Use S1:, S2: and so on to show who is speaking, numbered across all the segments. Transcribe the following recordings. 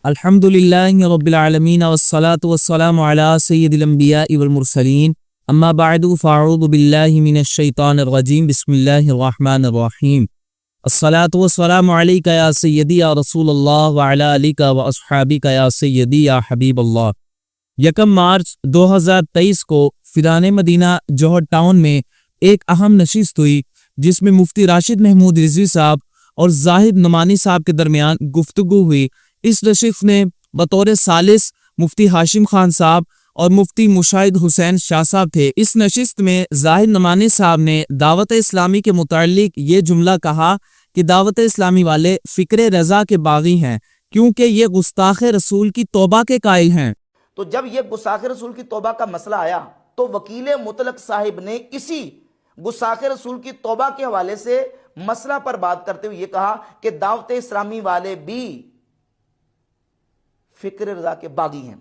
S1: الحمدللہ رب العالمین والصلاة والسلام علی سید الانبیاء والمرسلین اما بعد فاعوذ باللہ من الشیطان الرجیم بسم اللہ الرحمن الرحیم الصلاة والسلام علیکہ یا سیدی یا رسول اللہ وعلی آلکہ واصحابکہ یا سیدی یا حبیب اللہ۔ 1 مارچ 2023 کو فیضان مدینہ جوہر ٹاؤن میں ایک اہم نشست ہوئی جس میں مفتی راشد محمود رضوی صاحب اور زاہد نعمانی صاحب کے درمیان گفتگو ہوئی۔ اس نشست میں بطور ثالث مفتی ہاشم خان صاحب اور مفتی مشاہد حسین شاہ صاحب تھے۔ اس نشست میں زاہد نعمانی صاحب نے دعوت اسلامی کے متعلق یہ جملہ کہا کہ دعوت اسلامی والے فکر رضا کے باغی ہیں کیونکہ یہ گستاخ رسول کی توبہ کے قائل ہیں۔
S2: تو جب یہ گستاخ رسول کی توبہ کا مسئلہ آیا تو وکیل مطلق صاحب نے اسی گستاخ رسول کی توبہ کے حوالے سے مسئلہ پر بات کرتے ہوئے یہ کہا کہ دعوت اسلامی والے بھی فکر رضا کے باغی ہیں۔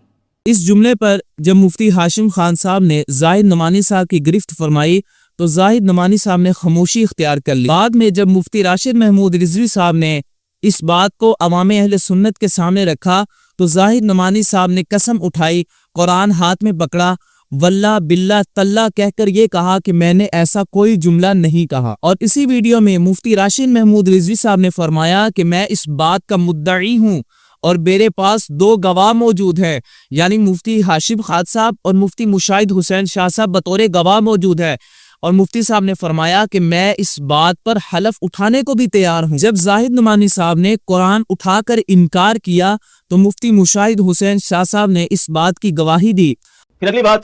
S1: اس جملے پر جب مفتی ہاشم خان صاحب نے زاہد نعمانی صاحب کی گرفت فرمائی تو زاہد نعمانی صاحب نے خاموشی اختیار کر لی۔ بعد میں جب مفتی راشد محمود رضوی صاحب نے اس بات کو عوام اہل سنت کے سامنے رکھا تو زاہد نعمانی صاحب نے قسم اٹھائی، قرآن ہاتھ میں پکڑا، واللہ باللہ تاللہ کہہ کر یہ کہا کہ میں نے ایسا کوئی جملہ نہیں کہا۔ اور اسی ویڈیو میں مفتی راشد محمود رضوی صاحب نے فرمایا کہ میں اس بات کا مدعی ہوں اور میرے پاس 2 گواہ موجود ہیں، یعنی مفتی ہاشم خان صاحب اور مفتی مشاہد حسین شاہ صاحب بطور گواہ موجود ہیں۔ اور مفتی صاحب نے فرمایا کہ میں اس بات پر حلف اٹھانے کو بھی تیار ہوں۔ جب زاہد نعمانی صاحب نے قرآن اٹھا کر انکار کیا تو مفتی مشاہد حسین شاہ صاحب نے اس بات کی گواہی دی۔
S3: پھر اگلی بات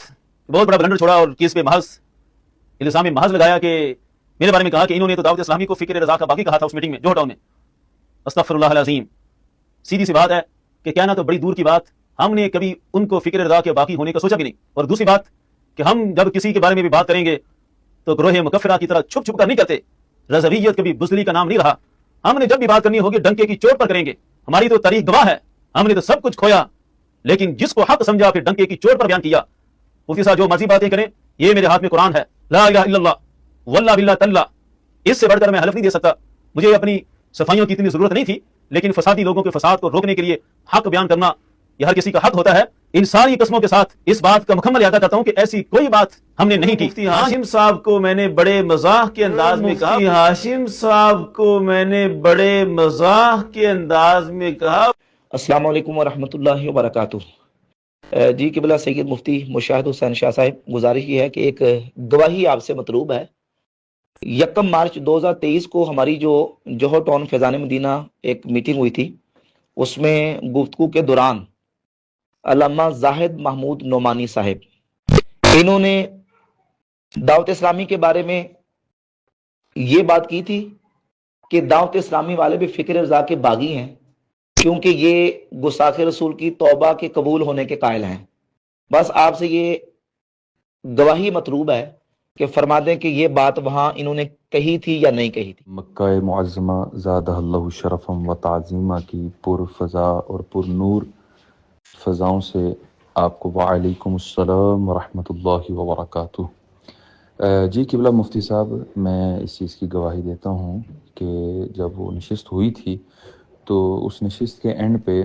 S3: بہت بڑا بلنڈر چھوڑا اور کیس پہ محض الزام محض لگایا کہ میرے بارے میں کہا کہ انہوں نے تو دعوت اسلامی کو فکر رضا کا باقی کہا تھا اس میٹنگ میں جوہر ٹاؤن میں۔ استغفر اللہ العظیم۔ سیدھی سی بات ہے کہ کہنا تو بڑی دور کی بات، ہم نے کبھی ان کو فکر رضا کے باقی ہونے کا سوچا بھی نہیں۔ اور دوسری بات کہ ہم جب کسی کے بارے میں بھی بات کریں گے تو گروہ مکفرہ کی طرح چھپ چھپ کر نہیں کرتے۔ رضویت کبھی بزدلی کا نام نہیں رہا۔ ہم نے جب بھی بات کرنی ہوگی ڈنکے کی چوٹ پر کریں گے۔ ہماری تو تاریخ گواہ ہے، ہم نے تو سب کچھ کھویا لیکن جس کو حق سمجھا پھر ڈنکے کی چوٹ پر بیان کیا۔ مفتی صاحب جو مرضی باتیں کریں، یہ میرے ہاتھ میں قرآن ہے، لا الہ الا اللہ واللہ باللہ تاللہ، اس سے بڑھ کر میں حلف نہیں دے سکتا۔ مجھے اپنی صفائیوں کی اتنی ضرورت نہیں تھی لیکن فسادی لوگوں کے فساد کو روکنے کے لیے حق بیان کرنا یہ ہر کسی کا حق ہوتا ہے۔ ان ساری قسموں کے ساتھ اس بات کا مکمل اعادہ کرتا ہوں کہ ایسی کوئی بات ہم نے نہیں کی۔ مفتی ہاشم صاحب کو میں نے بڑے مزاح کے انداز میں کہا، مفتی ہاشم صاحب کو میں نے بڑے مزاح کے انداز میں کہا۔
S2: السلام علیکم ورحمۃ اللہ وبرکاتہ۔ جی قبلہ سید مفتی مشاہد حسین شاہ صاحب، گزارش یہ ہے کہ ایک گواہی آپ سے مطلوب ہے۔ 1 مارچ 2023 کو ہماری جو جوہر ٹاؤن فیضان مدینہ ایک میٹنگ ہوئی تھی، اس میں گفتگو کے دوران علامہ زاہد محمود نعمانی صاحب انہوں نے دعوت اسلامی کے بارے میں یہ بات کی تھی کہ دعوت اسلامی والے بھی فکر رضا کے باغی ہیں کیونکہ یہ گستاخ رسول کی توبہ کے قبول ہونے کے قائل ہیں۔ بس آپ سے یہ گواہی مطلوب ہے کہ فرما دیں کہ یہ بات وہاں انہوں نے کہی تھی یا نہیں کہی تھی۔
S4: مکہ معظمہ زادہ اللہ شرفم و تعظیمہ کی پر فضا اور پر نور فضاؤں سے آپ کو وعلیکم السلام ورحمۃ اللہ وبرکاتہ۔ جی قبلہ مفتی صاحب، میں اس چیز کی گواہی دیتا ہوں کہ جب وہ نشست ہوئی تھی تو اس نشست کے اینڈ پہ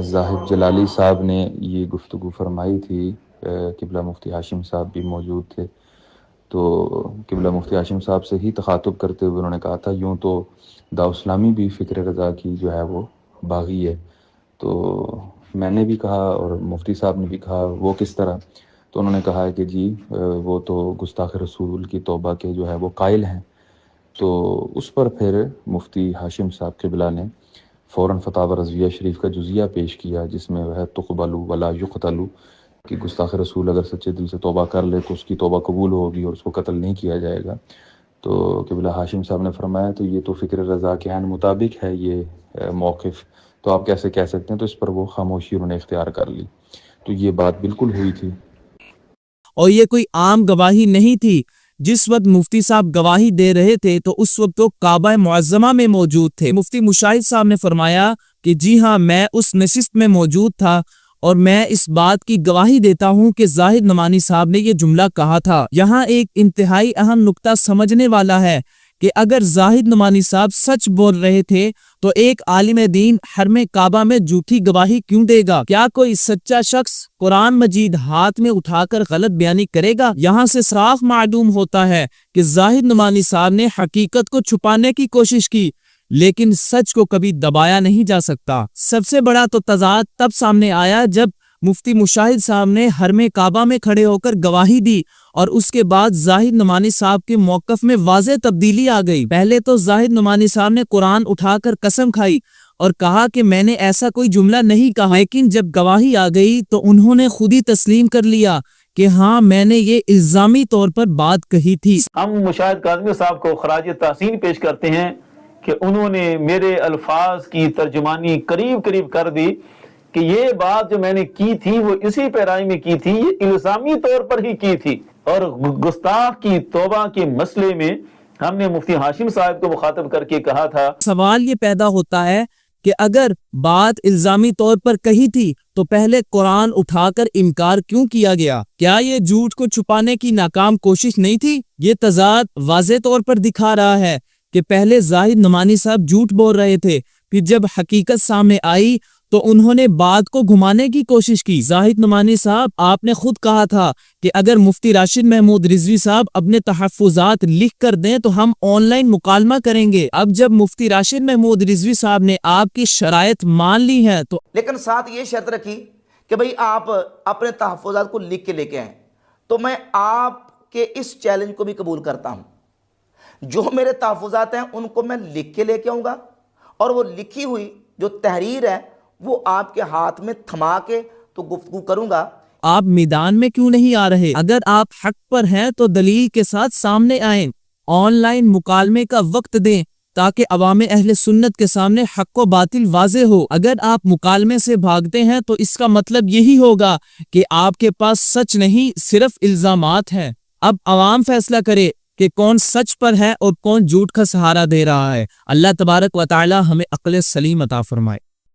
S4: زاہد جلالی صاحب نے یہ گفتگو فرمائی تھی۔ قبلہ مفتی ہاشم صاحب بھی موجود تھے تو قبلہ مفتی ہاشم صاحب سے ہی تخاطب کرتے ہوئے انہوں نے کہا تھا یوں تو دعوت اسلامی بھی فکر رضا کی جو ہے وہ باغی ہے۔ تو میں نے بھی کہا اور مفتی صاحب نے بھی کہا وہ کس طرح، تو انہوں نے کہا کہ جی وہ تو گستاخ رسول کی توبہ کے جو ہے وہ قائل ہیں۔ تو اس پر پھر مفتی ہاشم صاحب قبلہ نے فوراً فتاوی رضویہ شریف کا جزیہ پیش کیا جس میں وہ ہے تقبل ولا یقتل، کہ گستاخ رسول اگر سچے دل سے توبہ کر لے تو اس کی توبہ قبول ہوگی اور اس کو قتل نہیں کیا جائے گا۔ تو قبلہ ہاشم صاحب نے فرمایا تو یہ تو فکر رضا کے عین مطابق ہے یہ موقف، تو آپ کیسے کہہ سکتے ہیں؟ تو اس پر وہ خاموشی انہوں نے اختیار کر لی۔ تو یہ بات بالکل ہوئی تھی
S1: اور یہ کوئی عام گواہی نہیں تھی۔ جس وقت مفتی صاحب گواہی دے رہے تھے تو اس وقت وہ کعبہ معظمہ میں موجود تھے۔ مفتی مشاہد صاحب نے فرمایا کہ جی ہاں میں اس نشست میں موجود تھا اور میں اس بات کی گواہی دیتا ہوں کہ زاہد نعمانی صاحب نے یہ جملہ کہا تھا۔ یہاں ایک انتہائی اہم نقطہ سمجھنے والا ہے کہ اگر زاہد نعمانی صاحب سچ بول رہے تھے تو ایک عالم دین حرم کعبہ میں جھوٹی گواہی کیوں دے گا؟ کیا کوئی سچا شخص قرآن مجید ہاتھ میں اٹھا کر غلط بیانی کرے گا؟ یہاں سے صراف معلوم ہوتا ہے کہ زاہد نعمانی صاحب نے حقیقت کو چھپانے کی کوشش کی، لیکن سچ کو کبھی دبایا نہیں جا سکتا۔ سب سے بڑا تو تضاد تب سامنے آیا جب مفتی مشاہد صاحب نے حرم کعبہ میں کھڑے ہو کر گواہی دی اور اس کے بعد زاہد نعمانی صاحب کے موقف میں واضح تبدیلی آ گئی۔ پہلے تو زاہد نعمانی صاحب نے قرآن اٹھا کر قسم کھائی اور کہا کہ میں نے ایسا کوئی جملہ نہیں کہا، لیکن جب گواہی آ گئی تو انہوں نے خود ہی تسلیم کر لیا کہ ہاں میں نے یہ الزامی طور پر بات کہی تھی۔
S3: ہم مشاہد کاظمی صاحب کو خراج تحسین پیش کرتے ہیں کہ انہوں نے میرے الفاظ کی ترجمانی قریب کر دی کہ یہ بات جو میں نے کی تھی وہ اسی پیرائی میں کی تھی، یہ الزامی طور پر ہی کی تھی۔ اور گستاخ کی توبہ کے مسئلے میں ہم نے مفتی ہاشم صاحب کو مخاطب کر کے کہا تھا،
S1: سوال یہ پیدا ہوتا ہے کہ اگر بات الزامی طور پر کہی تھی تو پہلے قرآن اٹھا کر انکار کیوں کیا گیا؟ کیا یہ جھوٹ کو چھپانے کی ناکام کوشش نہیں تھی؟ یہ تضاد واضح طور پر دکھا رہا ہے کہ پہلے زاہد نعمانی صاحب جھوٹ بول رہے تھے، پھر جب حقیقت سامنے آئی تو انہوں نے بات کو گھمانے کی کوشش کی۔ زاہد نعمانی صاحب، آپ نے خود کہا تھا کہ اگر مفتی راشد محمود رضوی صاحب اپنے تحفظات لکھ کر دیں تو ہم آن لائن مکالمہ کریں گے۔ اب جب مفتی راشد محمود رضوی صاحب نے آپ کی شرائط مان لی ہیں تو
S2: لیکن ساتھ یہ شرط رکھی کہ بھئی آپ اپنے تحفظات کو لکھ کے لے کے آئیں، تو میں آپ کے اس چیلنج کو بھی قبول کرتا ہوں۔ جو میرے تحفظات ہیں ان کو میں لکھ کے لے کے آؤں گا اور وہ لکھی ہوئی جو تحریر ہے وہ آپ کے ہاتھ میں تھما کے تو گفتگو کروں گا۔
S1: آپ میدان میں کیوں نہیں آ رہے؟ اگر آپ حق پر ہیں تو دلیل کے ساتھ سامنے آئیں، آن لائن مکالمے کا وقت دیں تاکہ عوام اہل سنت کے سامنے حق و باطل واضح ہو۔ اگر آپ مکالمے سے بھاگتے ہیں تو اس کا مطلب یہی ہوگا کہ آپ کے پاس سچ نہیں، صرف الزامات ہیں۔ اب عوام فیصلہ کرے کہ کون سچ پر ہے اور کون جھوٹ کا سہارا دے رہا ہے۔ اللہ تبارک و تعالی ہمیں عقل سلیم عطا فرمائے۔